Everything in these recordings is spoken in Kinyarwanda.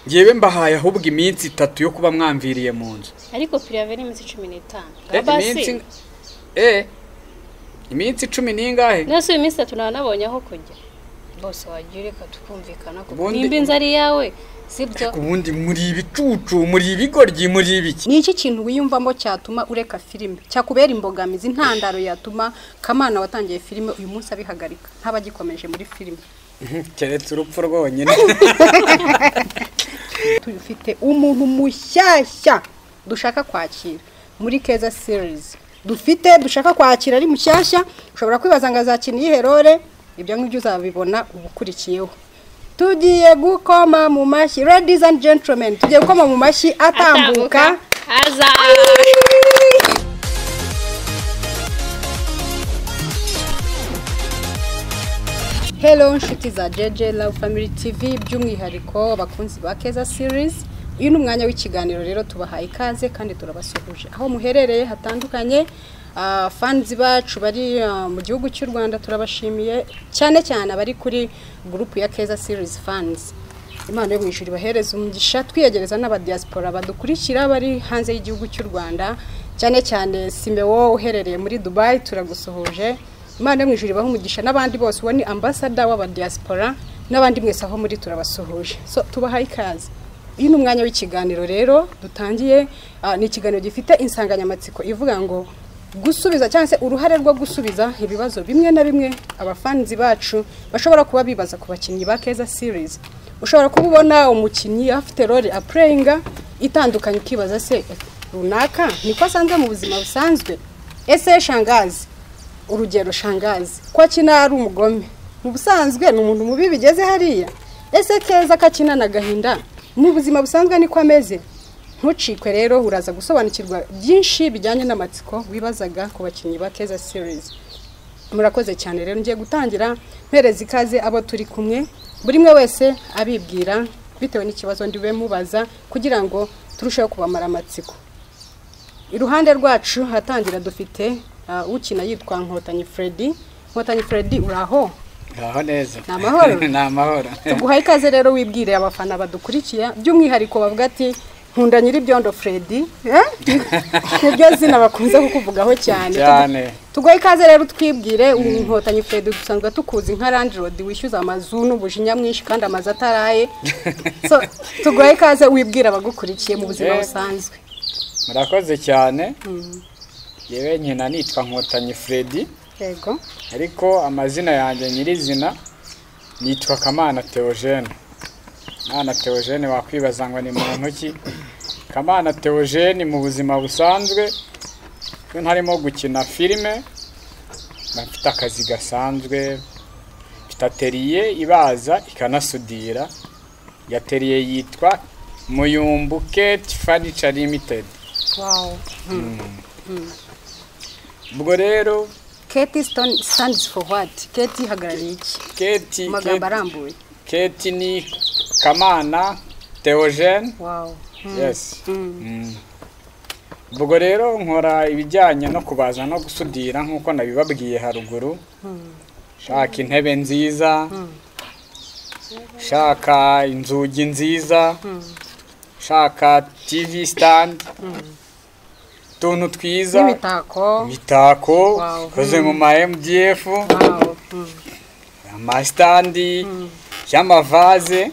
ngewe mbahaye ahubwo iminsi 3 yo kuba mwamviriye mu nzu ariko priave ni iminsi 15 iminsi 10 ningahe nase iminsi 3 nabonye aho kujya bose wagireka tukumvikana ko nimba inzari yawe sibyo ubundi muri ibicucu muri ibigoryi muri ibiki ni iki kintu wiyumvamo cyatuma ureka filime cyakubera imbogamizi ntandaro yatuma Kamana watangiye filime uyu munsi abihagarika ntabagikomeje muri filime keretse urupfu rwonyine tufite umuntu mushyashya dushaka kwakira muri Keza series dushaka kwakira ari mushyashya ushobora kwibaza ngo azakina iherore ibyo ngibyo uzabibona ubukurikiyeho tugiye gukoma mu mashyi ladies and gentlemen tugiye gukoma mu mashyi atambuka aza Hello nshuti za JJ Love Family TV by'umwihariko abakunzi ba Keza series uyu numwanya w'ikiganiro rero tubahaye ikaze kandi turabasuhuje aho muherereye hatandukanye fans bacu bari mu gihugu cy'u Rwanda turabashimiye cyane cyane abari kuri group ya Keza series fans Imana yo mwishuri bahereza umugisha twiyegereza n'aba diaspora badukurikira bari hanze y'igihugu cy'u Rwanda cyane cyane Simewo uherereye muri Dubai turagusuhuje Imana yo mwishuri baho umugisha n'abandi bose woni ambassador w'aba diaspora n'abandi mwese aho muri turabasuhuje so tubahaye ikaze uyu numwanya w'ikiganiro rero dutangiye ni ikiganiro gifite insanganyamatsiko ivuga ngo gusubiza cyangwa se uruhare rwo gusubiza ibibazo bimwe na bimwe abafanzi bacu bashobora kuba bibaza ku bakinnyi ba Keza series ushobora kubona umukinnyi afite role aplayinga itandukanye ukibaza se runaka niko asanzwe mu buzima busanzwe ese shangazi urugero shangazi ko akina ari umugome mu busanzwe ni umuntu mubi bigeze hariya ese Keza akakina na gahinda mu buzima busanzwe niko ameze ntucikwe rero uraza gusobanukirwa byinshi bijyanye n'amatsiko wibazaga ku bakinnyi ba Keza series murakoze cyane rero ngiye gutangira mpereza ikaze abo turi kumwe buri mwe wese abibwira bitewe n'ikibazo ndiwe mubaza kugira ngo turusheho kubamara amatsiko iruhande rwacu hatangira dufite ukina yitwa Nkotanyi Freddy uraho aho neza namahoro namahoro tuguhaye ikaze rero wibwire abafana badukurikiye by'umwihariko bavuga ati nkunda nyiribyondo Freddy nibyo zina bakunze kukuvugaho cyane tuguhaye ikaze rero twibwire Nkotanyi Freddy dusanzwe tukuzi nka landlord wishyuza amazu n'ubujinya mwinshi kandi amazu ataraye so tuguhaye ikaze wibwire abagukurikiye mu buzima busanzwe murakoze cyane yewe nkina nitwa Nkotanyi Freddy yego ariko amazina yanjye nyirizina nitwa Kamana Theogene Kamana Theogene wakwibaza ngo ni muntu ki Kamana Theogene mu buzima busanzwe ko ntarimo gukina filime bafite akazi gasanzwe mfite atelier ibaza ikanasudira ya atelier yitwa Muyumbuke Furniture Limited wow ubwo rero Keti stands for what? Keti hagarariye iki? Keti magambo arambuye. Keti ni Kamana Theogene. Wow. Yes. Ubwo rero nkora ibijyanye no kubaza no gusudira nkuko nabibabwiye haruguru. Shaka intebe nziza. Shaka inzugi nziza. Shaka TV stand. Tuntu twiza bitako koze mu ma MDF amastandi y'amavaze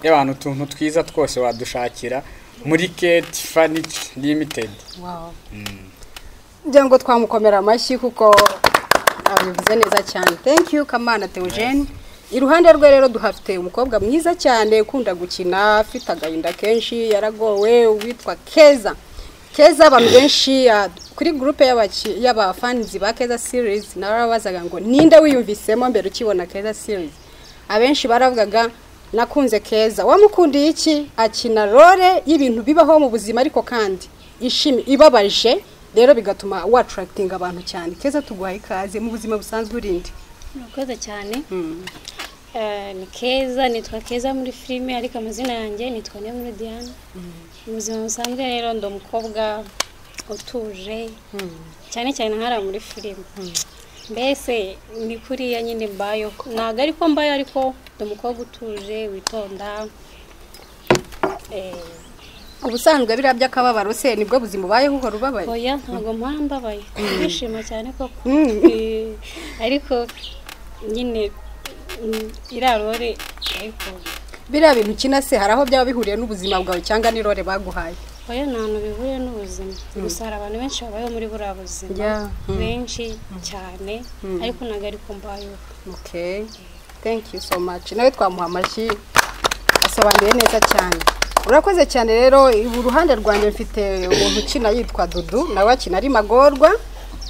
y'abantu tuntu twiza twose wadushakira muri Keti Furniture Limited ngo twamukomera amashyi kuko abivuze neza cyane thank you Kamana Theogene iruhande rwe rero duhafite umukobwa mwiza cyane ukunda gukina afite agahinda kenshi yaragowe witwa Keza abantu benshi kuri groupe y'abafanzi ba Keza series narabazaga ngo ninde wiyumvisemo mbere ukibona Keza series abenshi baravugaga nakunze Keza wamukundiye iki akina role y'ibintu bibaho mu buzima ariko kandi ishimi ibabaje rero bigatuma attracting abantu cyane Keza tuguhaye ikaze mu buzima busanzwe urindi murakoze cyane ni Keza nitwa Keza muri filime ariko amazina yanjye nitwa Diana ubuzima busanzwe rero ndo mukobwa utuje cyane cyane nkara muri filime mbese ni kuriya nyine mbayo naga ariko mbayo ariko ndo mukobwa utuje witonda ubusanzwe biriya by'akababaro se nibwo buzima ubayeho uhora ubabaye? oya ntabwo mpora mbabaye ndishima cyane koko ariko nyine irarore ariko biriya bintu ukina se hari aho byaba bihuriye n'ubuzima bwawe cyangwa n'irore baguhaye? oya nta hantu bihuriye n'ubuzima gusa hari abantu benshi babayeho muri buriya buzima benshi cyane ariko ntabwo ariko mbayeho. Okay, thank you so much. Nawe twamuha amashyi asobanuye neza cyane. Urakoze cyane rero. Uruhande rwanjye mfite umuntu ukina yitwa Dudu, nawe akina ari magorwa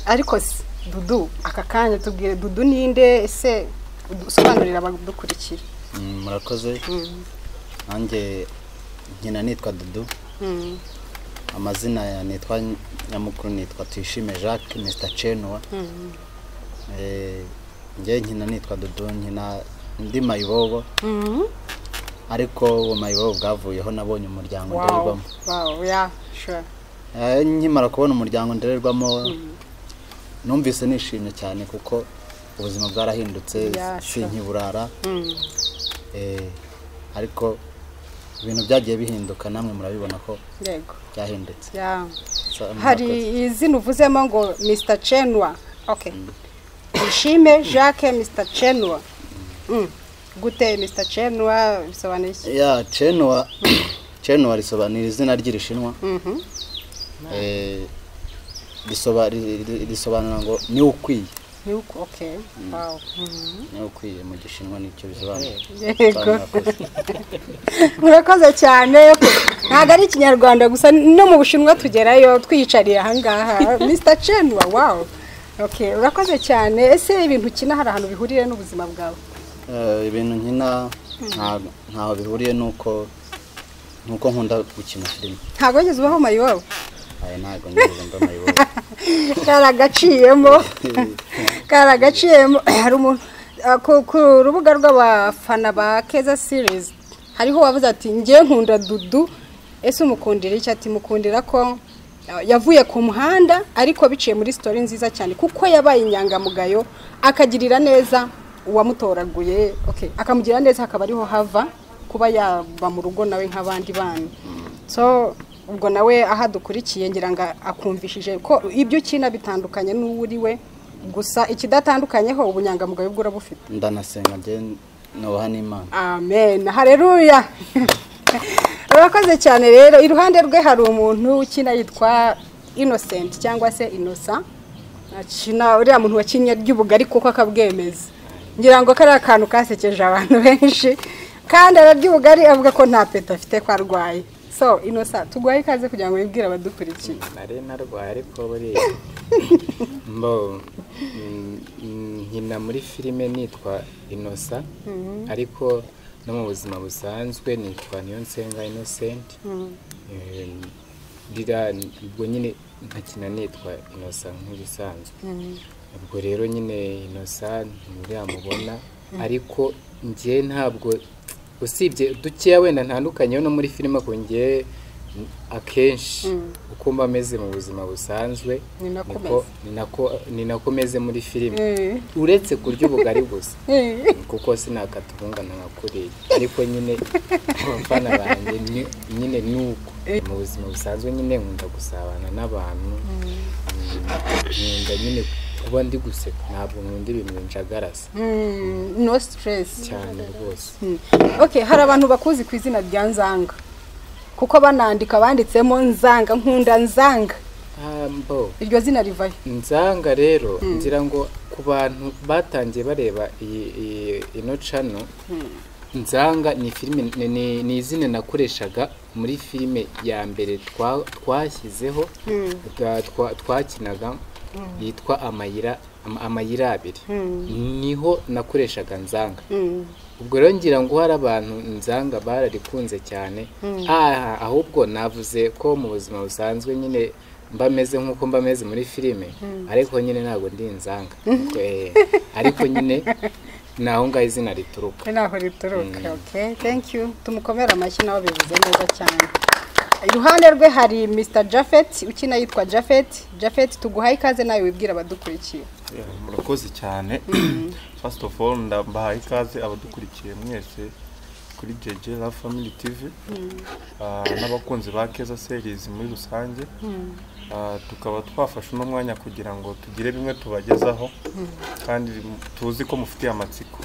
ariko si Dudu. Aka kanya tubwire Dudu ninde, ese usobanurira abadukurikira. Murakoze. Nanjye nkina nitwa Dudu. Amazina ya nitwa nyamukuru nitwa Tuyishime Jacques Mr Chenwa. Nge nkina nitwa Dudu, nkina ndi mayibobo. Ariko uwo mayibobo bwavuyeho nabonye umuryango ndererwamo. Wow, yeah, sure. Nkimara kubona umuryango ndererwamo numvise nishimye cyane kuko ubuzima bwarahindutse, sinkiburara. Ariko ibintu byagiye bihinduka, namwe murabibona ko byahindutse. Hari izina uvuzemo ngo Mr Chenwa. Okay. Ishime Jacques Mr Chenwa. Gute Mr Chenwa bisobanuye iki? Ya Chenwa, Chenwa risobanura izina ry'irishinwa. Risobanura ngo ni ukwiye. Ni uko, okay. Wow. Ni ukwiye mu gishinwa nicyo bisobanura. Yego. Murakoze cyane. Ntabwo ari ikinyarwanda gusa, no mu Bushinwa tugerayo twiyicariye aha ngaha. Mr Chenwa, wow. Okay, urakoze cyane. Ese ibintu ukina hari ahantu bihuriye n'ubuzima bwawe? Ibintu nkina ntaho bihuriye nuko nkunda gukina filime. Ntabwo wigeze ubaho mayibobo? Ntabwo ngeze mba mayibobo. Karagaciyemo. Hari umuntu ku rubuga rw'abafana ba Keza series hariho wavuze ati ngiye nkunda Dudu. Ese umukundira iki? Ati mukundira ko yavuye ku muhanda ariko biciye muri story nziza cyane kuko yabaye inyangamugayo, akagirira neza uwamutoraguye. Okay, akamugira neza hakaba ariho hava kuba yaba mu rugo nawe nk'abandi bana. So ubwo nawe aha dukurikiye ngira ngo akumvishije ko ibyo ukina bitandukanye n'uwuriwe, gusa ikidatandukanyeho ubunyangamugayo bwo urabufite. Ndanasenga nje nubaha n'Imana. Amen, haleluya. Urakoze cyane rero. Iruhande rwe hari umuntu ukina yitwa Innocent cyangwa se Inosa. Akina uriya muntu wakinnye ry'ubugari kuko akabwemeza. Ngira ngo kari akantu kasekeje abantu benshi, kandi arary'ubugari avuga ko nta peta afite ko arwaye. So Inosa, tugwaye ikaze kugira ngo wibwire abadukurikiye. Nari narwaye ariko buri mbo nkina muri filime nitwa Inosa, ariko no mu buzima busanzwe nitwa Niyonsenga Innocent. Ubwo nyine nkakina nitwa Inosa nk'ibisanzwe. Ubwo rero nyine Inosa ntimuramubona, ariko ngiye ntabwo usibye dukeya wenda ntandukanye no muri filime ko ngiye akenshi uko mba meze mu buzima busanzwe ni nako meze muri filime, uretse kurya ubugari gusa kuko sinakatubungana nkakuriye. Ariko nyine abafana banjye nyine nuko mu buzima busanzwe nyine nkunda gusabana n'abantu, nkunda nyine kuba ndi guseka, ntabwo nkunda ibintu binjagarasa. No stress cyane rwose. Okay, hari abantu bakuzi ku izina rya Nzanga kuko banandika banditsemo Nzanga, nkunda Nzanga. Iryo zina rivaye Nzanga rero ngira ngo ku bantu batangiye bareba ino channel, Nzanga ni filime, ni izina nakoreshaga muri filime ya mbere twashyizeho twakinaga yitwa amayira abiri, niho nakoreshaga Nzanga. Ubwo rero ngira ngo hari abantu Nzanga bararikunze cyane, ahubwo navuze ko mu buzima busanzwe nyine mbameze nkuko mbameze muri filime, ariko nyine ntabwo ndi Nzanga. Ariko nyine naho ngaho izina rituruka. Naho rituruka. Okay, thank you. Tumukomera amashyi nawe bivuze neza cyane. Iruhande rwe hari Mr Japhet ukina yitwa Japhet. Japhet, tuguhaye ikaze nawe wibwira abadukurikiye. Murakoze cyane. First of all ndambahaye ikaze abadukurikiye mwese kuri JJ Love Family TV n'abakunzi ba Keza series muri rusange. Tukaba twafashe uno mwanya kugira ngo tugire bimwe tubagezaho kandi tuzi ko mufitiye amatsiko.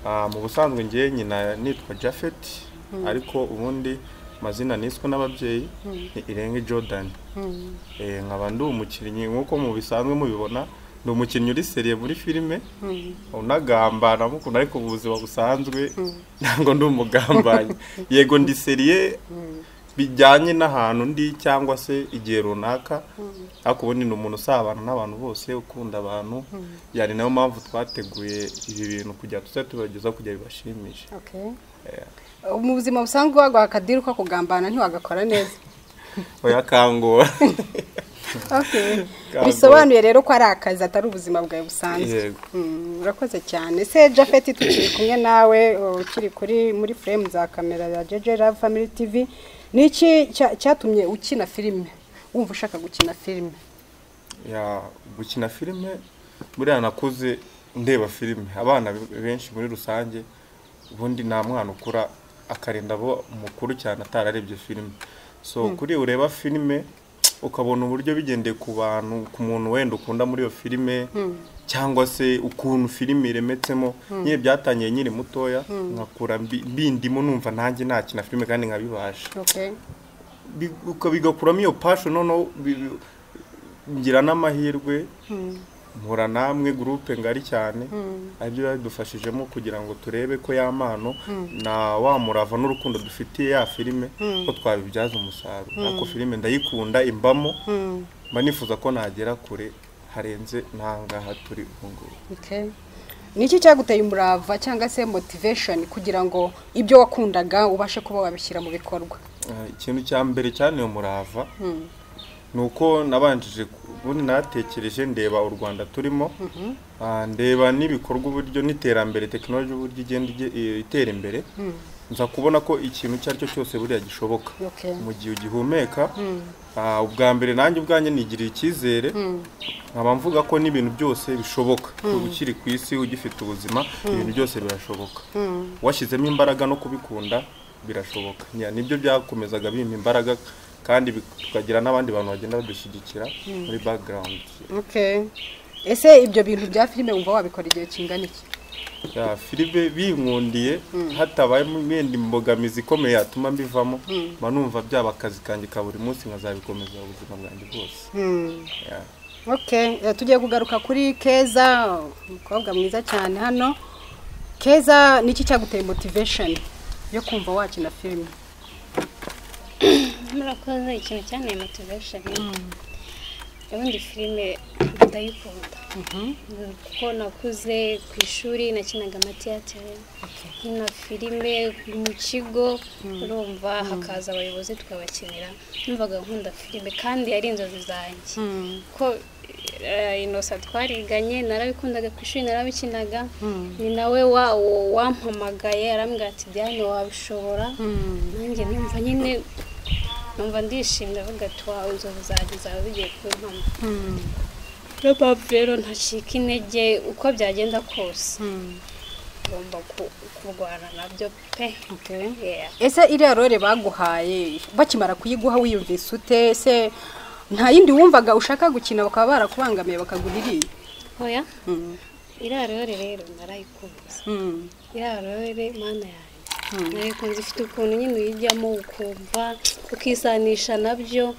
Mu busanzwe ngiye nyina nitwa Japhet, ariko ubundi mazina niswe n'ababyeyi ni Irenge Jordan. Nkaba ndi umukinnyi nkuko mu bisanzwe mubibona, ndi umukinnyi uri seriye muri filime, unagambana mukunda, ariko mu buzima busanzwe ntabwo ndi umugambanyi. Yego ndi seriye bijyanye n'ahantu ndi cyangwa se igihe runaka, ariko ubundi ni umuntu usabana n'abantu bose, ukunda abantu. Yani nayo mpamvu twateguye ibi bintu kugira tuzatubagezaho kugira bibashimishe. Mu buzima busanzwe wagwa akadiru ko kugambana ntiwagakora neza. Oya kangora. Bisobanuye rero ko ari akazi atari ubuzima bwawe busanzwe. Urakoze cyane. Se Japhet, tukiri kumwe nawe ukiri kuri muri frame za kamera ya JJ Love Family TV. Niki cyatumye ukina filime? Wumva ushaka gukina filime? Gukina filime buriya nakuze ndeba filime. Abana benshi muri rusange ubundi nta mwana ukura akarenda bo mukuru cyane atararebye filime. So kuri ureba filime ukabona uburyo bigendeye ku bantu, ku muntu wenda ukunda muri iyo filime, cyangwa se ukuntu filime iremetsemo. Nyine byatangiye nyiri mutoya, nkakura bindimo numva nanjye nakina filime kandi nkabibasha. Bigakuramo iyo passion, noneho ngira n'amahirwe mpura namwe groupe ngari cyane, aribyo badufashijemo kugira ngo turebe ko yamano na wa murava n'urukundo dufitiye ya filime ko twabibyaza umusaruro. Ako filime ndayikunda, imbamo, mba nifuza ko nagera kure harenze nangaha turi ubungubu. Niki cyaguteye umurava cyangwa se motivation kugira ngo ibyo wakundaga ubashe kuba wabishyira mu bikorwa? Ikintu cya mbere cyane umurava nuko nabanjije ubundi natekereje ndeba u Rwanda turimo, ndeba n'ibikorwa uburyo n'iterambere technology uburyo igenda itera imbere, nza kubona ko ikintu cyari cyo cyose buriya gishoboka mu gihe ugihumeka. Ubwa mbere nanjye ubwanye nigirira icyizere, nkaba mvuga ko n'ibintu byose bishoboka. Ukiri ku isi ugifite ubuzima, ibintu byose birashoboka. Washyizemo imbaraga no kubikunda birashoboka. Nibyo byakomezaga bimpa imbaraga, kandi tukagira n'abandi bantu bagenda badushyigikira muri background. Ese ibyo bintu bya filime wumva wabikora igihe kingana iki? Filime binkundiye hatabaye mwenda imbogamizi ikomeye yatuma mbivamo, numva byaba akazi kanjye ka buri munsi, nkazabikomeza ubuzima bwanjye bwose. Tugiye kugaruka kuri Keza, umukobwa mwiza cyane hano. Keza, niki cyaguteye motivation yo kumva wakina filime? Murakoze. Ikintu cyane motivation, ubundi filime ndayikunda kuko nakuze ku ishuri nakinaga amateatere, nkina filime mu kigo, urumva hakaza abayobozi tukabakinira, numvaga nkunda filime kandi ari inzozi zanjye. Ko Inosa twariganye, narabikundaga ku ishuri, narabikinaga. Ni nawe wampamagaye arambwira ati Diane wabishobora. Nanjye numva nyine numva ndishimye, avuga ati wawe inzozi zanjye zawe bigiye kumpamo. Rero ntacika intege uko byagenda kose, ngomba kurwana nabyo pe. Ese iriya role baguhaye bakimara kuyiguha wiyumvise ute? Ese nta yindi wumvaga ushaka gukina bakaba barakubangamiye bakaguririye? Oya, iriya role rero narayikunze. Iriya role mana yanjye nayikunze, ifite ukuntu nyine uyijyamo ukumva ukisanisha nabyo,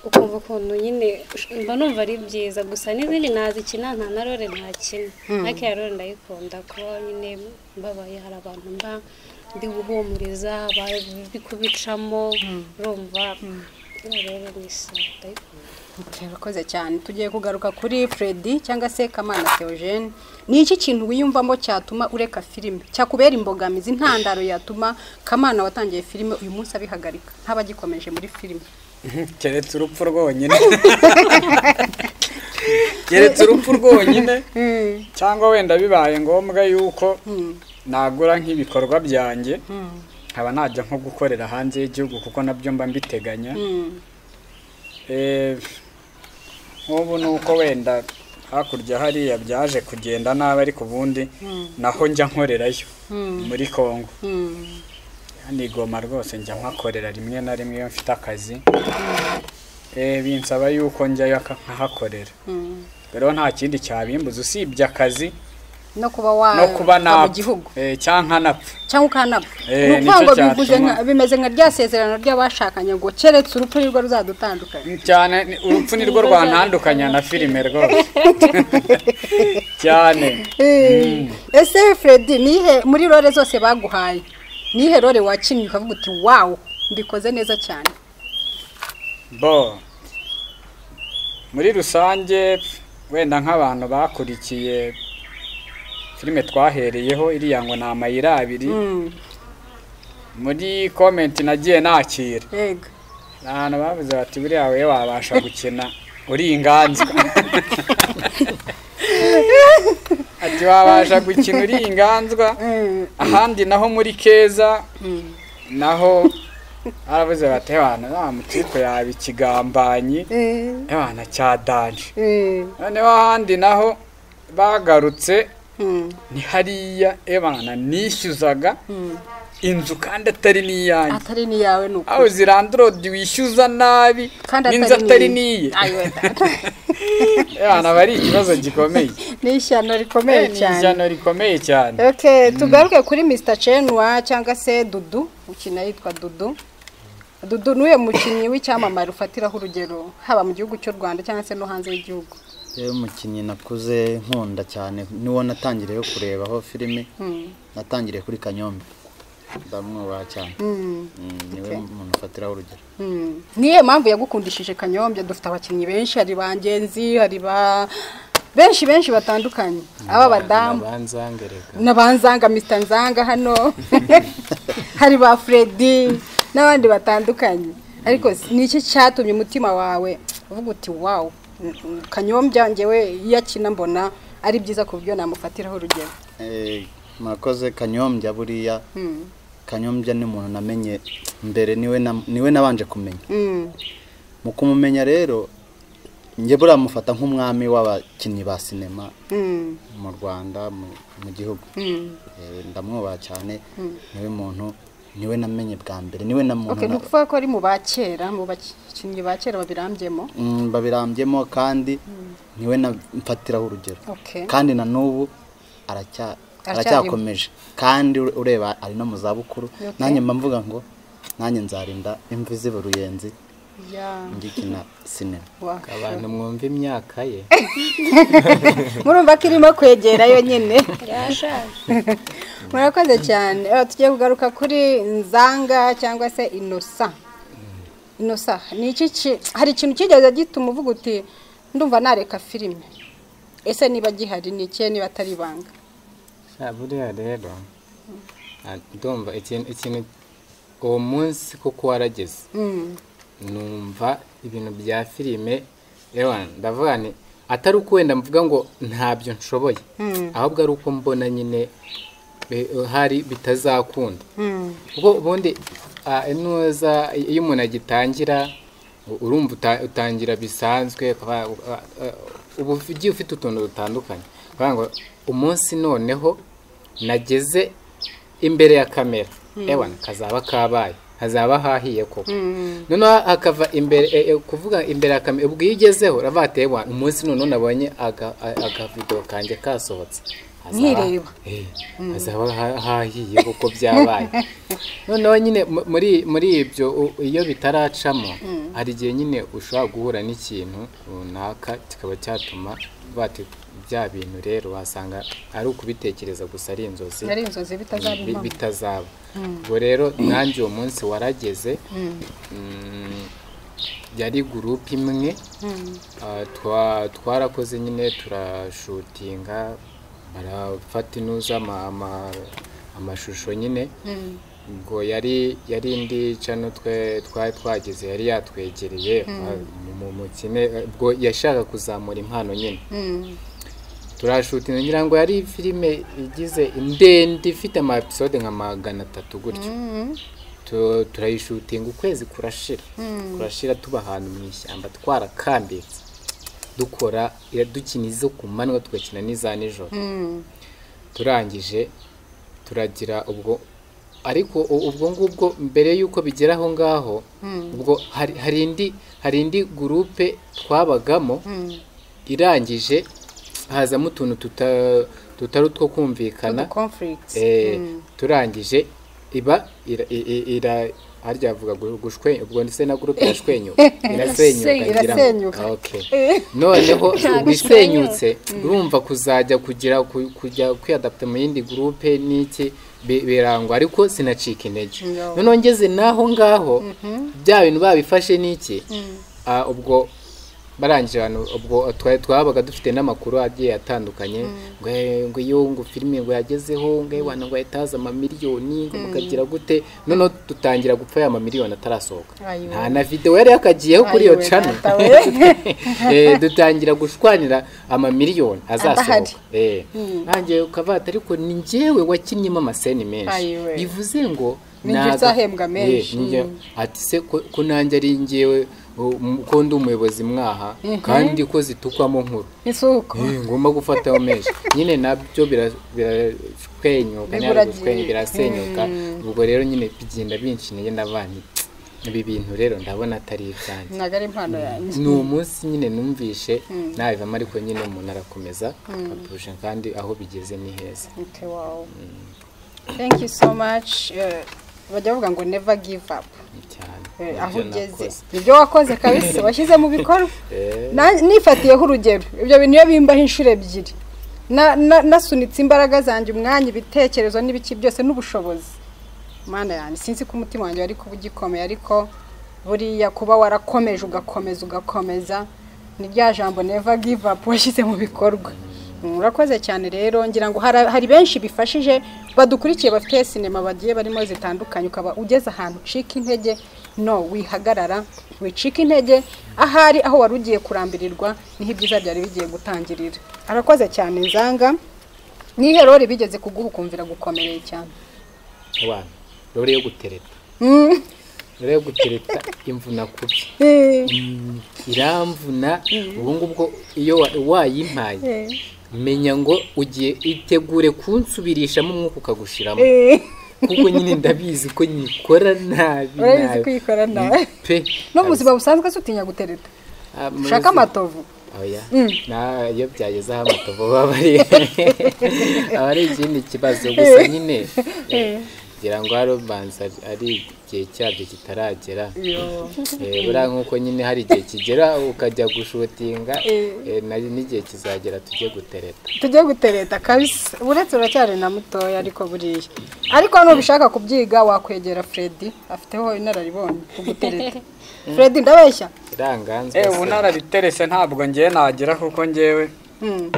ukumva ukuntu nyine mba numva ari byiza. Gusa n'izindi nazikina nta na role ntakina, ariko iya role ndayikunda kuba nyine mbabaye hari abantu mba ndi guhumuriza bari kubicamo, urumva rero nisa ndayikunda. Urakoze cyane. Tugiye kugaruka kuri Freddy cyangwa se Kamana Theogene. Ni iki kintu wiyumvamo cyatuma ureka filime, cyakubera imbogamizi, intandaro yatuma Kamana watangiye filime uyu munsi abihagarika ntabagikomeje muri filime? Keretse urupfu rwonyine. Keretse urupfu rwonyine, cyangwa wenda bibaye ngombwa yuko nagura nk'ibikorwa byanjye nkaba najya nko gukorera hanze y'igihugu, kuko nabyo mba mbiteganya. Nk'ubu nuko wenda hakurya hariya byaje kugenda nabi, ariko ubundi naho njya nkorerayo muri Kongo. nigoma rwose njya mpakorera rimwe na rimwe iyo mfite akazi binsaba yuko njyayo nkahakorera rero nta kindi cyabimbuza usibye akazi no kuba mu gihugu cyangwa napfa cyangwa ukanapfa nuko bivuze bimeze nka rya sezerano ry'abashakanye ngo keretse urupfu nirwo ruzadutandukanya cyane urupfu nirwo rwantandukanya na filime rwose cyane ese Freddy nihe muri role zose baguhaye nihe role wakinnye ukavuga uti wow mbikoze neza cyane muri rusange wenda nk'abantu bakurikiye filime twahereyeho iriya ngo ni amayira abiri muri comment nagiye nakira yego abantu bavuze bati buriya wewe wabasha gukina uri inganzwa ati wabasha gukina uri inganzwa ahandi naho muri Keza naho aravuze bati abantu mutiko yaba ikigambanyi abana cyadanje noneho ahandi naho bagarutse ni hariya ebana nishyuzaga inzu kandi atari niyanjye atari niyawe nuko aho zirandrodi wishyuza nabi n'inzu atari niye ebana bari ikibazo gikomeye n'ishyano rikomeye cyane okay tugaruke kuri Mr Chenwa cyangwa se Dudu ukina yitwa Dudu nuye mukinnyi w'icyamamare ufatiraho urugero haba mu gihugu cy'u Rwanda cyangwa se no hanze y'igihugu yewe mukinnyi nakuze nkunda cyane niwo natangiriye kurebaho filime natangiriye kuri Kanyombe ndamwubaha cyane niwe umuntu ufatiraho urugero niye mpamvu yagukundishije Kanyombe dufite abakinnyi benshi hari bangenzi hari benshi batandukanye aba badamu nabanzanga Mr Nzanga hano hari ba Freddy n'abandi batandukanye ariko niki cyatumye umutima wawe uvuga uti wow Kanyombya ngewe yakina mbona ari byiza ku buryo namufatiraho urugero mwakoze Kanyombya buriya Kanyombya ni umuntu namenye mbere niwe nabanje kumenya mu kumumenya rero nge buriya mufata nk'umwami w'abakinnyi ba sinema mu Rwanda mu gihugu ndamwubaha cyane niwe namenye bwa mbere niwe na muntu okay nukuvuga ko ari mu bakera mu bakinnyi bakera babirambyemo kandi niwe mfatiraho urugero kandi na n'ubu aracyakomeje kandi ureba ari no mu zabukuru nanjye mvuga ngo nanjye nzarinda imvi z'uruyenzi ngikina sinema abantu mwumva imyaka ye murumva ko irimo kwegera yo nyine yashaje murakoze cyane tugiye kugaruka kuri Nzanga cyangwa se Innocent ni iki hari ikintu kigeze gituma uvuga uti ndumva nareka filime ese niba gihari ni iki niba atari ibanga buriya rero ndumva ikintu uwo munsi kuko warageze numva ibintu bya filime ndavuga ni atari uko wenda mvuga ngo ntabyo nshoboye ahubwo ari uko mbona nyine hari bitazakunda kuko ubundi iyo umuntu agitangira urumva utangira bisanzwe ubu ugiye ufite utuntu dutandukanye ngo umunsi noneho nageze imbere ya kamera kazaba kabaye hazaba hahiye koko noneho hakava imbere kuvuga imbere ya kamera ubwo yigezeho uravateye umunsi noneho nabonye agavideo kanjye kasohotse nkireba hazaba hahiye kuko byabaye noneho nyine muri ibyo iyo bitaracamo hari igihe nyine ushobora guhura n'ikintu runaka kikaba cyatuma bati bya bintu rero wasanga ari ukubitekereza gusa ari inzozi bitazaba ubwo rero nanjye uwo munsi warageze yari gurupe imwe twarakoze nyine turashutinga barafata inuza amashusho nyine ubwo yari indi cano twari twageze yari yatwegereye mu mukine ubwo yashaka kuzamura impano nyine turashutinga ngira ngo yari filime igize ndende ifite ama episode nka 300 gutyo turayishutinga ukwezi kurashira tuba ahantu mu ishyamba twarakambitse dukora dukina izo ku manywa tugakina n'iza nijoro turangije turagira ubwo ariko ubwo ngubwo mbere yuko bigera aho ngaho ubwo hari indi groupe twabagamo irangije hazamo utuntu tutari two kumvikana turangije iba harya avuga gushwe ubwo ndetse na groupe irasenyuka okay noneho ubwisenyutse urumva kuzajya kujya kwiadapta mu yindi groupe niki birangwa ariko sinacika intege noneho ngeze naho ngaho bya bintu babifashe niki ubwo barangije abantu ubwo twabaga dufite n'amakuru agiye atandukanye ngo iyo filime ngo yagezeho ngo wana ngo yataza amamiliyoni ngo mukagira gute noneho dutangira gupfa ya amamiliyoni atarasohoka nta na video yari yakagiyeho kuri iyo channel dutangira gushwanira amamiliyoni azasohoka nanjye ukavata ariko ni njyewe wakinnyemo amaseni menshi bivuze ngo nagahembwa menshi ati se ko nanjye ari njyewe ko ndi umuyobozi mwaha kandi ko zitukwamo nkuru isuko ngomba gufataho menshi nyine nabyo birashwenyuka birasenyuka ubwo rero nyine bigenda binshiniye n'abandi ibi bintu rero ndabona atari ibyanjye nagari impano yanjye ni umunsi nyine numvishe nabivamo ariko nyine umuntu arakomeza apurusha kandi aho bigeze ni heza. Okay, wow. Thank you so much. Bajya bavuga ngo never give up. Aho ugeze ibyo wakoze kabisa washyize mu bikorwa nifatiyeho urugero ibyo bintu iyo bimbaho inshuro ebyiri nasunitse imbaraga zanjye umwanya ibitekerezo n'ibiki byose n'ubushobozi mana yanjye sinzi ko umutima wanjye wari kuba ugikomeye ariko buriya kuba warakomeje ugakomeza ni rya jambo never give up washyize mu bikorwa. Murakoze cyane rero ngira ngo hari benshi bifashije badukurikiye bafite sinema bagiye barimo zitandukanye ukaba ugeze ahantu cika intege no wihagarara wicika intege ahari aho warugiye kurambirirwa niho ibyiza byari bigiye gutangirira. Arakoze cyane nzanga nihe rori bigeze kuguhukumvira gukomereye cyane abana rori yo gutereta rero gutereta imvuna kubi iramvuna ubu ngubwo iyo wayimpaye menya ngo ugiye itegure kunsubirishamo umwuka ukagushiramo kuko nyine ndabizi ko nyikora nabi no muzima busanzwe sutinya gutereta shaka amatovu oya na iyo byageze aho amatovu baba ari ikindi kibazo gusa nyine ngira ngo harobanza ari igihe cyabyo kitaragera buriya nk'uko nyine hari igihe kigera ukajya gushutinga n'igihe kizagera tujye gutereta kabisa uretse uracyari na mutoya ariko buriya ariko nubishaka kubyiga wakwegera Freddy afiteho inararibonye kugutereta Freddy ndabeshya iranganzwe ubu narabiterese ntabwo ngiye nagira kuko ngewe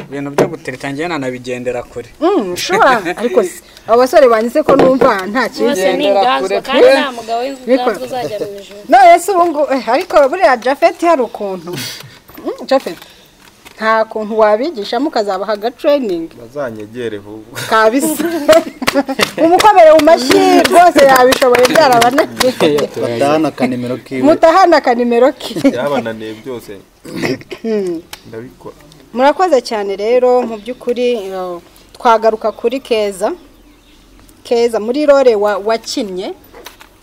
ibintu byo gutereta ngiye nanabigendera kure shora ariko abasore banyise ko numva nta kigendera kure kandi nta mugabo w'inzira uzajya mu ijuru no yesu ngo ariko buriya Jafet hari ukuntu Jafet nta kuntu wabigisha mukazabaha ga training bazanyegere vuba kabisa umukomere mu mashyi rwose yabishoboye byarabananiye mutahana kanimero ki yabananiye byose ndabikora. Murakoze cyane rero mu by'ukuri twagaruka kuri Keza muri role wakinnye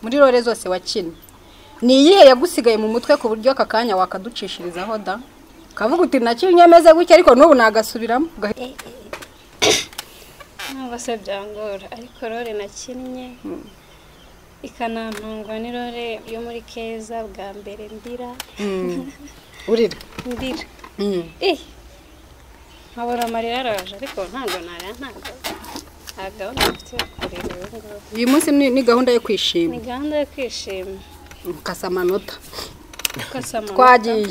muri role zose wakinnye ni iyihe yagusigaye mu mutwe ku buryo aka kanya wakaducishirizaho da kavuga uti nakinnye meze gutya ariko n'ubu nagasubiramo ntabwo se byangora ariko role nakinnye ikanantungwa ni role yo muri Keza bwa mbere ndira urira nkabura amarira araje ariko ntabwo gahunda mfite yo kureba uyu munsi ni gahunda yo kwishima ni gahunda yo kwishima ukasa amanota twagiye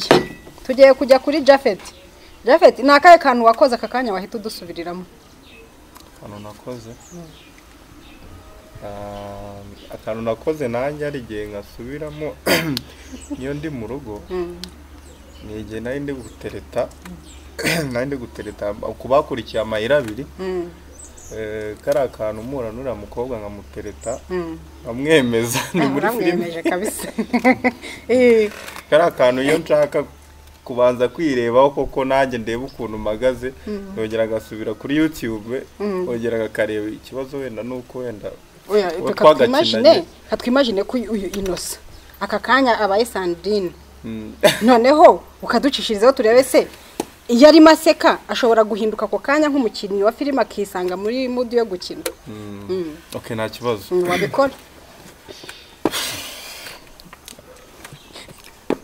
tugiye kujya kuri Jafet ni akahe kantu wakoze aka kanya wahita udusubiriramo akantu nakoze nanjye ari igihe nkasubiramo niyo ndi mu rugo ni igihe nari ndi gutereta kubakurikiye amayira abiri kari akantu umuranura mukobwa nkamutereta nkamwemeza ni muri filime kabisa kari akantu iyo nshaka kubanza kwirebaho koko nanjye ndeba ukuntu mpagaze nongera agasubira kuri YouTube nongera akareba ikibazo wenda nuko wenda oya katwimagine ko uyu Innocent aka kanya abaye Sandrine noneho ukaducishirizaho turebe se iyo ari maseka ashobora guhinduka ako kanya nk'umukinnyi wa filime akisanga muri mood yo gukina. Okay, nta kibazo. Wabikora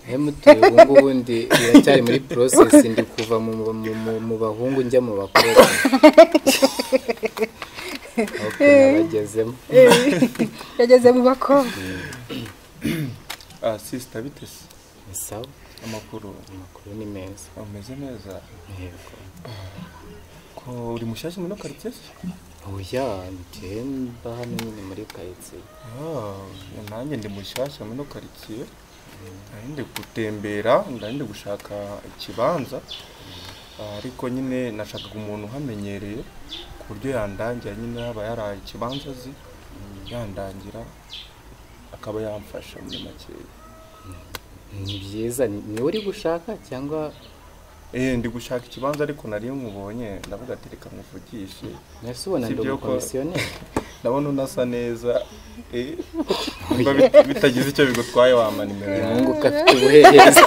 Hemutuye ubundi iracyari muri process ndi kuva mu bahungu njya mu bakobwa. Okay, nabagezemo. Yageze mu bakobwa. Sister bitese. Sawa. Amakuru ni meza. Ameze neza. Yego. Ko uri mushyashya muri quartier? Oya, ndemba hano nyine muri quartier. Nanjye ndi mushyashya muri quartier. Ndi gutembera, ndi gushaka ikibanza. Ariko nyine nashakaga umuntu uhamenyereye ku buryo yandangira nyine aba yaraye ikibanza azi yandangira akaba yamfasha muri make. Ni byiza ni uri gushaka cyangwa ndi gushaka ikibanza ariko nari nkubonye ndavuga ati reka muvugishe. Nasi ubona ndo komisiyoneri. Ndabona unasa neza bitagize icyo bigutwaye wamanimero Mungu kafite ubuhereza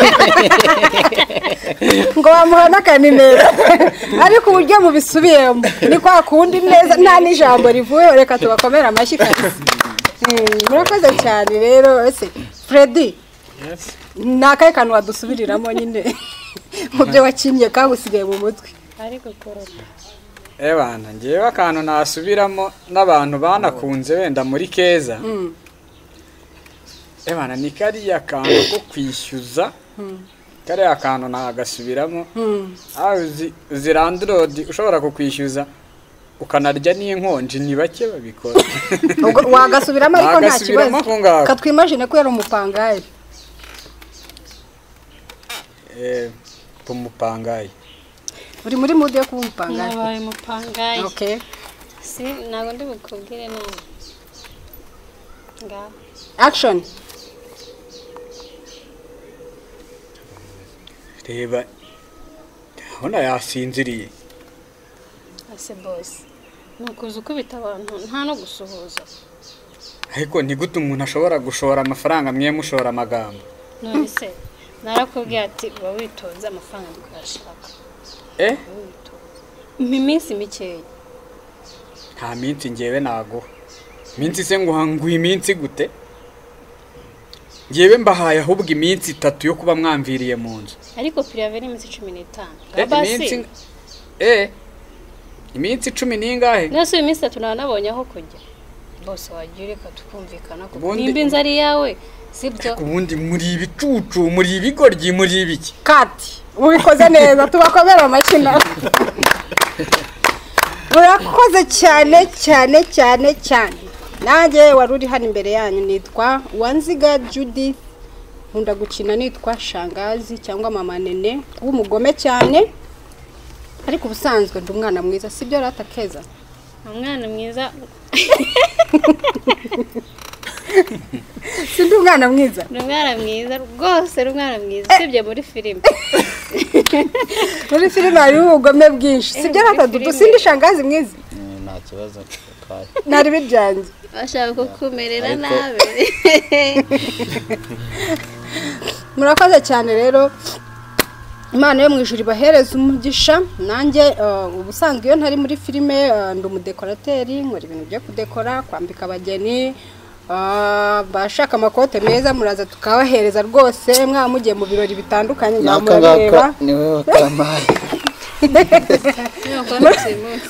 ngo bamuhana kanimero ariko uburyo mubisubiyemo ni kwa kundi neza nta n'ijambo rivuye reka tubakomera amashyi kabisa. Murakoze cyane rero ese Freddy nakaye kantu wadusubiriramo nyine mu byo wakinnye kagusigaye mu mutwe ariko korota bana ngewe akantu nasubiramo n'abantu banakunze wenda muri Keza bana ni kariya kantu ko kwishyuza kariya kantu nagasubiramo uzirandrodi ushobora kukwishyuza ukanarya n'inkonji ni bake babikora wagasubiramo ariko nta kibazo katwimagine ko yari umupangayi umupangayi uri muri mood yo kuba umupangayi. nabaye umupangayi. Okay, si ntabwo ndi bukubwire nawe ngaho action. Reba ndabona yasinziriye. ase boss nukuza ukubita abantu nta no gusuhuza. Ariko ni gute umuntu ashobora gushora amafaranga mwe mushora amagambo? None se narakubwiye ati ba witonze amafaranga ndikashaka. Iminsi mikeya. Nta minsi ngewe nago. Minsi se nguhanguye iminsi gute? Ngewe mbahaye ahubwo iminsi 3 yo kuba mwamviriye mu nzu. Ariko priaveri iminsi 15. Basi. Iminsi 10 ningahe? Nase iminsi 3 nabonye aho kujya. Bose wagira ka tukumvikana ko nimba inzari yawe sibyo. Ubundi muri ibicucu muri ibigoryi muri ibiki. Kati ubikoze neza tubakomera amakina. Urakoze cyane cyane cyane cyane. Nanjye waruri hano imbere yanyu nitwa Wanziga Judith. Nkunda gukina nitwa Shangazi cyangwa Mama Nene w'umugome cyane. Ariko ubusanzwe ndi umwana mwiza sibyo rata Keza? Umwana mwiza. Sindi umwana mwiza. Ndi umwana mwiza rwose umwana mwiza sibye muri filime. Muri filime hari ubugome bwinshi sibyo rata Dudu sindi Shangazi mwiza. Nta kibazo twaye. Nari bijyanye. Bashaka kukumerera nabe. Murakoze cyane rero. Imana yo mwijuru ibahereza umugisha. Nanjye ubusanzwe iyo ntari muri filime ndi umudekorateri nkora ibintu byo kudekora kwambika abageni bashaka amakote meza muraza tukabahereza rwose mwamugiye mu birori bitandukanye nyamureba niwe watamaye.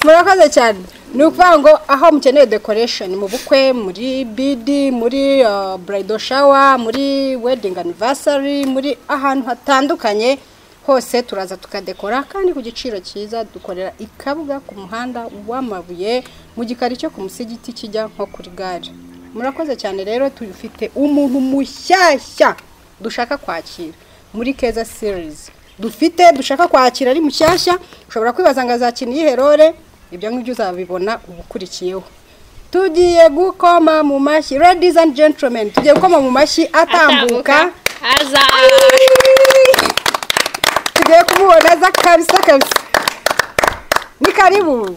Murakoze cyane. Ni ukuvuga ngo aho mukeneye decoration mu bukwe muri BD muri bridal shower muri wedding anniversary muri ahantu hatandukanye hose turaza tukadekora kandi ku giciro cyiza dukorera ikabuga ku muhanda w'amabuye mu gikari cyo ku musigiti kijya nko kuri gare. Murakoze cyane rero tufite umuntu mushyashya dushaka kwakira muri Keza series. Dushaka kwakira ari mushyashya ushobora kwibaza ngo azakina iherore ibyo ngibyo uzabibona ubukurikiyeho. Tugiye gukoma mu mashyi ladies and gentlemen tugiye gukoma mu mashyi atambuka aza. Tugiye kumubona za kabisa. Ni karibu.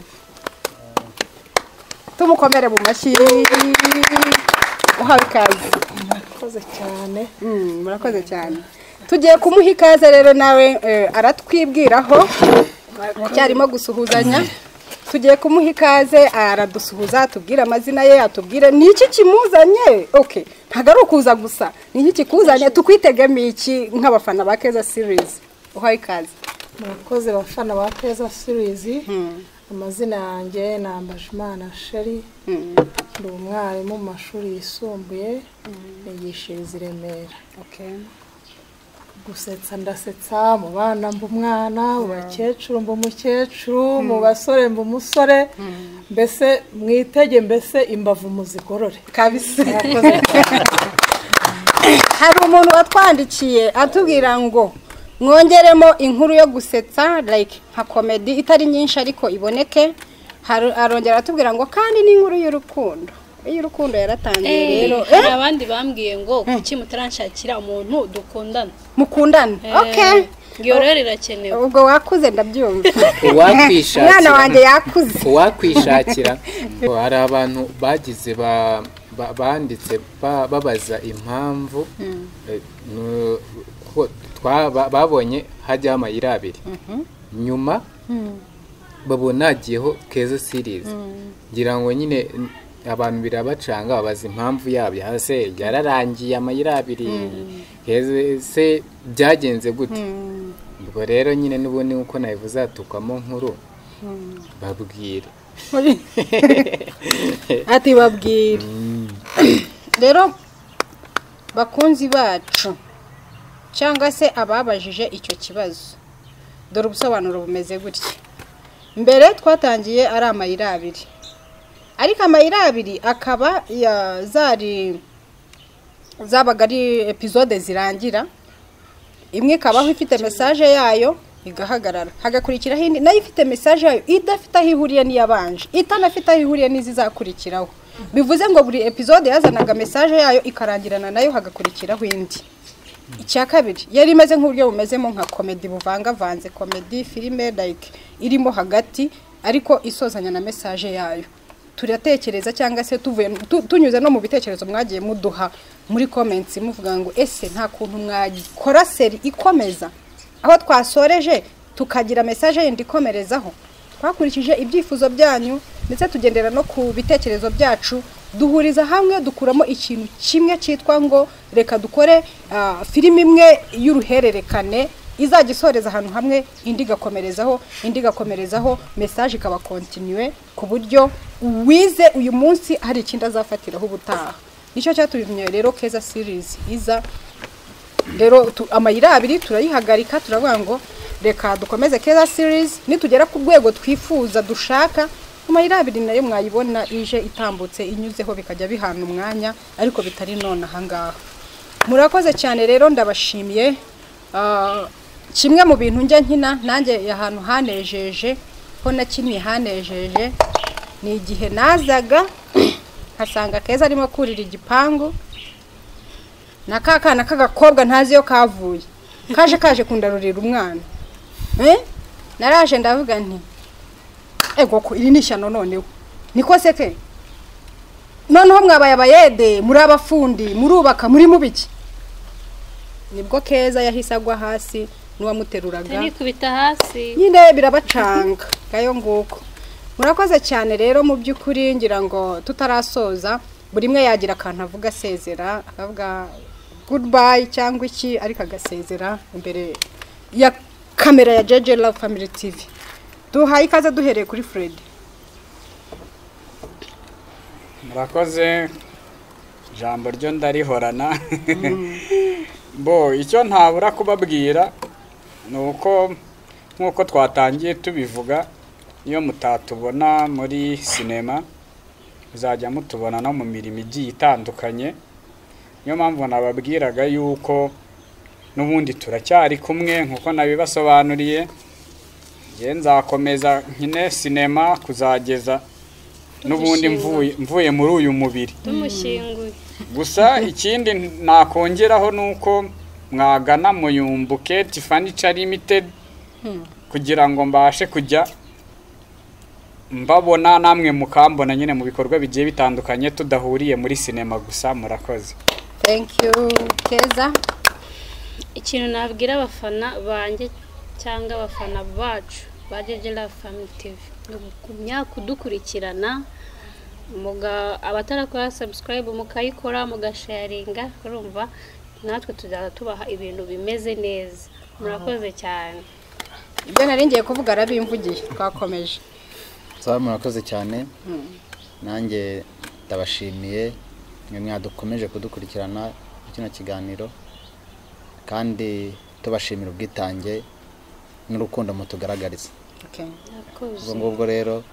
tumukomere mu mashyi uhawe ikaze. murakoze cyane. Murakoze cyane. Tugiye kumuha ikaze rero nawe aratwibwiraho cyarimo gusuhuzanya. Tugiye kumuha ikaze aradusuhuza atubwira amazina ye, atubwire niki kimuzanye. Okay, ntago ari ukuza gusa, niki kikuzanye, tukwitegamiye iki nk'abafana ba Keza series. Uhaye ikaze. Murakoze bafana ba Keza series. Amazina yanjye ni Ambajimana Sheri. Ndi umwarimu mu mashuri yisumbuye, nigishiriza i Remera. Okay. Gusetsa ndasetsa, mu bana mba umwana, mu bakecuru mba umukecuru, mu basore mba umusore, mbese mwitege, mbese imbavu muzigorore Kabisa. Hari umuntu watwandikiye atubwira ngo mwongeremo inkuru yo gusetsa like nka comedy itari nyinshi ariko iboneke. Arongera atubwira ngo kandi ni inkuru y'urukundo. Y'urukundo yaratangiye rero. Hari abandi bambwiye ngo kuki mutaranshakira umuntu dukundana. Mukundana. Okay. Ngiyo rero irakenewe. Ubwo wakuze ndabyumva. Uwakwishakira. Mwana wanjye yakuze. Uwakwishakira. Hari abantu bagize banditse babaza impamvu babonye hajyaho amayira abiri. Nyuma babona hagiyeho Keza series. Ngira ngo nyine abantu birabacanga babaza impamvu yabyo. Hase yararangiye amayira abiri. Se byagenze gute? Ubwo rero nyine n'ubundi uko nabivuze atukwamo nkuru. Babwire. Ati babwire. Rero bakunzi bacu cyangwa se ababajije icyo kibazo, dore ubusobanuro bumeze gutya. Mbere twatangiye ari amayira abiri, ariko amayira abiri akaba zabaga ari episode zirangira. Imwe ikabaho ifite message yayo igahagarara, hagakurikiraho indi nayo ifite message yayo idafite aho ihuriye n'iyabanje, itanafite aho ihuriye n'izizakurikiraho. Bivuze ngo buri episode yazanaga message yayo ikarangirana nayo hagakurikiraho indi. Icya kabiri yari imeze nk'uburyo bumezemo nka comedy buvangavanze, comedy filime like irimo hagati ariko isozanya na message yayo. Turatekereza cyangwa se tunyuze no mu bitekerezo mwagiye muduha muri comments muvuga ngo ese nta kuntu mwakora seri ikomeza aho twasoreje tukagira message yindi ikomerezaho. Twakurikije ibyifuzo byanyu ndetse tugendera no ku bitekerezo byacu, duhuriza hamwe dukuramo ikintu kimwe cyitwa ngo reka dukore filime imwe y'uruhererekane izagisoreza ahantu hamwe, indi gakomerezaho message ikaba continue ku buryo wize uyu munsi hari ikindi azafatiraho ubutaha. Nicyo cyatumye rero Keza series iza. Rero amayira abiri turayihagarika, turavuga ngo reka dukomeze Keza series, nitugera ku rwego twifuza dushaka amayira abiri nayo mwayibona ije itambutse inyuzeho bikajya bihana umwanya, ariko bitari none ahangaha. Murakoze cyane rero, ndabashimiye. Kimwe mu bintu njya nkina nanjye ahantu hanejeje ho nakinnye hanejeje ni igihe nazaga nkasanga Keza arimo kurira igipangu na kakana k'agakobwa ntazi yo kavuye kaje kundarurira umwana. Naraje ndavuga nti ego ko iri nishyano noneho niko seke noneho mwabaye abayede muri abafundi murubaka muri mubiki. Nibwo Keza yahise agwa hasi n'uwamuteruraga nikubita hasi nyine birabacanga gayo nguko. Murakoze cyane rero, mu by'ukuri ngira ngo tutarasoza buri mwe yagira akantu avuga asezera, akavuga goodbye cyangwa iki, ariko agasezera imbere ya kamera ya JJ Love Family TV. Duhaye ikaze duhereye kuri Fred. Murakoze, jambo ryo ndarihorana. Bo icyo ntabura kubabwira nuko nkuko twatangiye tubivuga, iyo mutatubona muri sinema uzajya mutubona no mu mirimo igiye itandukanye. Niyo mpamvu nababwiraga yuko n'ubundi turacyari kumwe nkuko nabibasobanuriye. Je nzakomeza nkine sinema kuzageza n'ubundi mvuye muri uyu mubiri tumushyinguye. Gusa ikindi nakongeraho nuko mwagana Muyumbuke Furniture Limited kugira ngo mbashe kujya mbabona namwe mukambona nyine mu bikorwa bigiye bitandukanye tudahuriye muri sinema gusa. Murakoze. Thank you Keza. Ikintu nabwira abafana banjye cyangwa abafana bacu ba Daniella Family TV kumya kudukurikirana abatarakora subscribe mukayikora mugasharinga urumva natwe tuzaza tubaha ibintu bimeze neza. Murakoze cyane. Ibyo nari ngiye kuvuga arabimvugiye twakomeje. Murakoze cyane. Nanjye ndabashimiye mwe mwadukomeje kudukurikirana kino kiganiro kandi tubashimira ubwitange n'urukundo mutugaragariza. Okay. Ubwo rero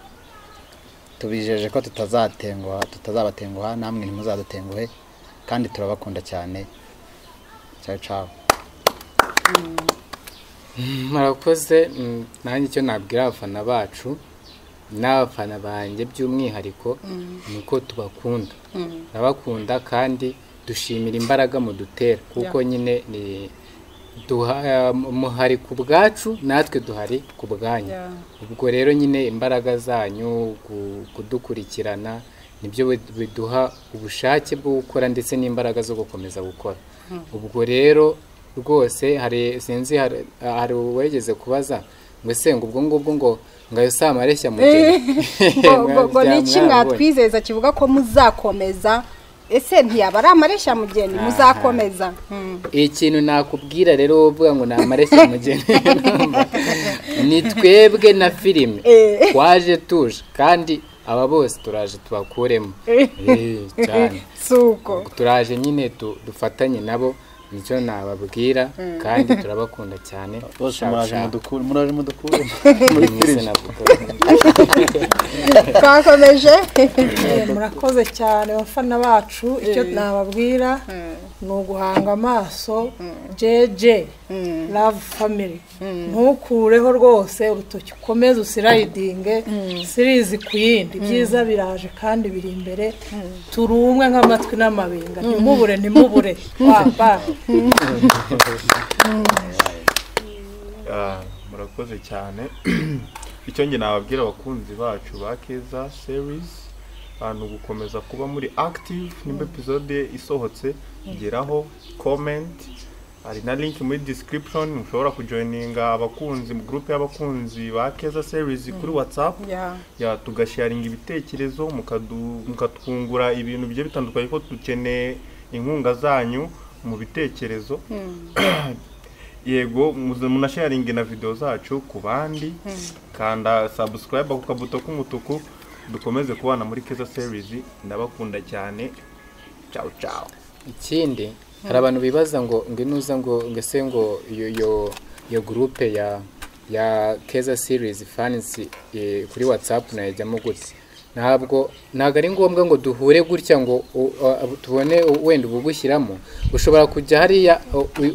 tubijeje ko tutazabatenguha namwe ntimuzadutenguhe kandi turabakunda cyane. Ciao ciao. Murakoze. Nanjye icyo nabwira abafana bacu n'abafana banjye by'umwihariko nuko tubakunda. Nabakunda kandi dushimira imbaraga mudutera kuko nyine ni muhari ku bwacu natwe duhari ku bwanyu. Ubwo rero nyine imbaraga zanyu kudukurikirana nibyo biduha ubushake bwo gukora ndetse n'imbaraga zo gukomeza gukora. Ubwo rero rwose hari uwegeze kubaza ngo se ngo ubwo ngubwo ngo ngayo samareshya mugeni ngo niki mwatwizeza kivuga ko muzakomeza. Ese ntiyaba ari amareshya mugeni muzakomeza? Ikintu nakubwira rero uvuga ngo ni amareshya mugeni ni twebwe na filime twaje tuje kandi aba bose turaje tubakuremo cyane. Suko turaje nyine dufatanye nabo nicyo nababwira kandi turabakunda cyane. Muraje mudukure muri filime. twakomeje. Murakoze cyane bafana bacu. Icyo nababwira ni uguhanga amaso JJ Love Family. Ntukureho rwose urutoki ukomeze usirayidinge series ku yindi. Byiza biraje kandi biri imbere. Turi umwe nk'amatwi n'amabinga. Ntimubure papa. Murakoze cyane. Icyo nge nababwira abakunzi bacu ba Keza series abantu gukomeza kuba muri active. Nimba episode isohotse geraho comment, hari na link muri description mushobora kujoininga abakunzi mu group y'abakunzi ba Keza series kuri WhatsApp. Tugasharinga ibitekerezo mukatwungura ibintu bigiye bitandukanye ko dukeneye inkunga zanyu mu bitekerezo. Yego munasharinge na video zacu ku bandi. Kanda subscribe ku kabuto k'umutuku dukomeze kubana muri Keza series. Ndabakunda cyane. Ciao ciao. Ikindi hari abantu bibaza ngo inuza ngo ngese ngo iyo groupe ya Keza series fans kuri WhatsApp najyamo gute. Ntabwo ari ngombwa ngo duhure gutya ngo tubone wenda ubugushyiramo. Ushobora kujya hariya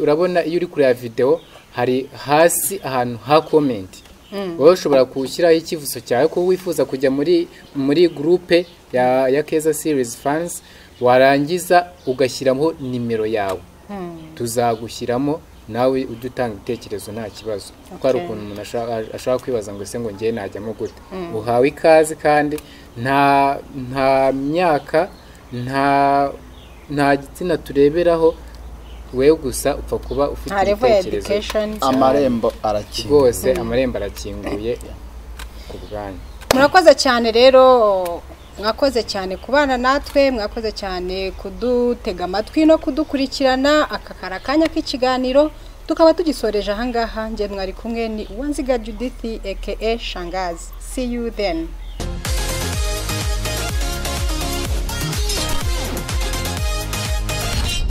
urabona iyo uri kureba video hari hasi ahantu ha comment. Wowe ushobora kushyiraho ikivuzo cyawe ko wifuza kujya muri groupe ya Keza series fans, warangiza ugashyiramo nimero yawe. Tuzagushyiramo nawe udutanga ibitekerezo nta kibazo. Kuko ari ukuntu umuntu ashaka kwibaza ngo ese ngo ngiye najyamo gute. Uhawe ikaze kandi nta myaka nta gitsina tureberaho. Wewe gusa upfa kuba ufite ibitekerezo. Amarembo arakinguye. Rwose amarembo arakinguye ku bwanyu. Murakoze cyane rero. Mwakoze cyane kubana natwe. Mwakoze cyane kudutega amatwi no kudukurikirana aka kanya k'ikiganiro. Tukaba tugisoreje ahangaha. Nge mwari kumwe ni Uwanziga Judith aka Shangazi. See you then.